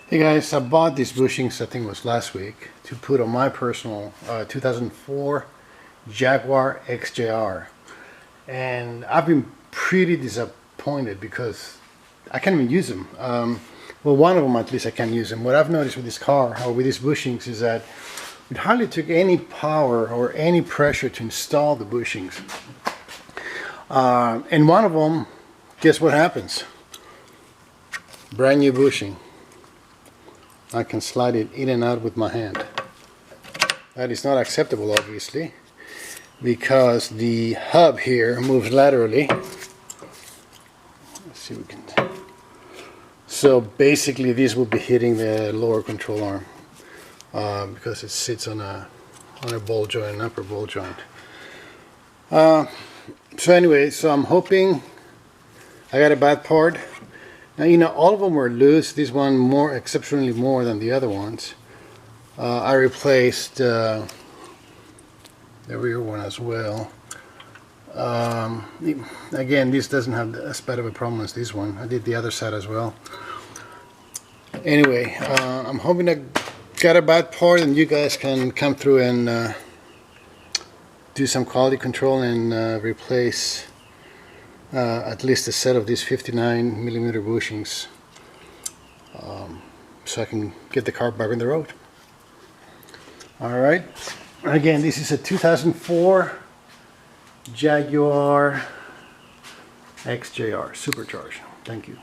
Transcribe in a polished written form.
Hey guys, I bought these bushings, I think it was last week, to put on my personal 2004 Jaguar XJR. And I've been pretty disappointed because I can't even use them. Well, one of them at least I can't use them. What I've noticed with this car, or with these bushings, is that it hardly took any power or any pressure to install the bushings. And one of them, guess what happens? Brand new bushing. I can slide it in and out with my hand. That is not acceptable, obviously, because the hub here moves laterally. Let's see if we can. So basically this will be hitting the lower control arm because it sits on a ball joint, an upper ball joint. So anyway, so I'm hoping I got a bad part. Now, you know, all of them were loose. This one exceptionally more than the other ones. I replaced the rear one as well. Again, this doesn't have as bad of a problem as this one. I did the other side as well. Anyway, I'm hoping I got a bad part and you guys can come through and do some quality control and replace at least a set of these 59mm bushings, so I can get the car back on the road. Alright, again, this is a 2004 Jaguar XJR supercharged. Thank you.